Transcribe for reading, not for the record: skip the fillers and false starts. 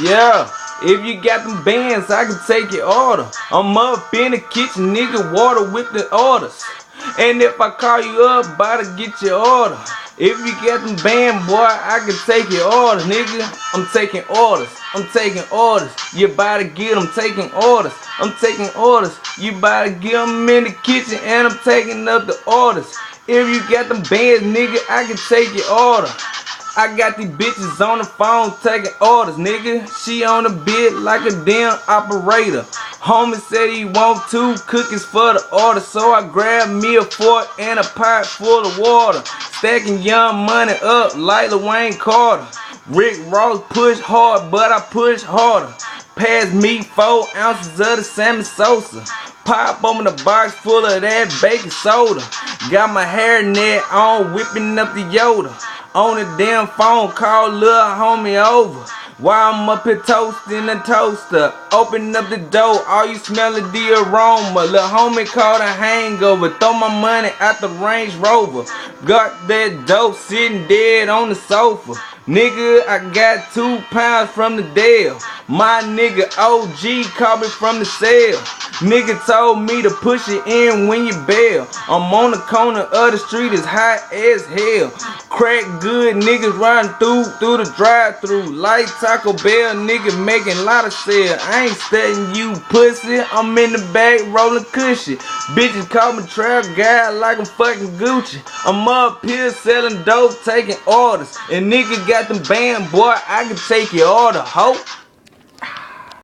Yeah, if you got them bands, I can take your order. I'm up in the kitchen, nigga, water with the orders. And if I call you up, about to get your order. If you got them band, boy, I can take your orders, nigga. I'm taking orders. I'm taking orders. You about to get them, taking orders. I'm taking orders. You about to get them in the kitchen, and I'm taking up the orders. If you got them bands, nigga, I can take your order. I got these bitches on the phone taking orders, nigga. She on the bed like a damn operator. Homie said he want 2 cookies for the order, so I grabbed me a fork and a pot full of water. Stacking young money up like Wayne Carter. Rick Ross push hard, but I push harder. Pass me 4 ounces of the Sammy Sosa. Pop open the box full of that baking soda. Got my hairnet on, whipping up the Yoda. On the damn phone, call lil' homie over. While I'm up here toasting the toaster. Open up the door, all you smell is the aroma. Lil' homie caught a hangover. Throw my money out the Range Rover. Got that dope sitting dead on the sofa. Nigga, I got 2 pounds from the Dale. My nigga OG called me from the cell. Nigga told me to push it in when you bail. I'm on the corner of the street, it's hot as hell. Crack good, niggas riding through the drive-thru. Like Taco Bell, nigga making a lot of sales. I ain't studying you pussy, I'm in the back rolling cushion. Bitches call me trap guy like I'm fucking Gucci. I'm up here selling dope, taking orders. And nigga got them band, boy, I can take your order, ho.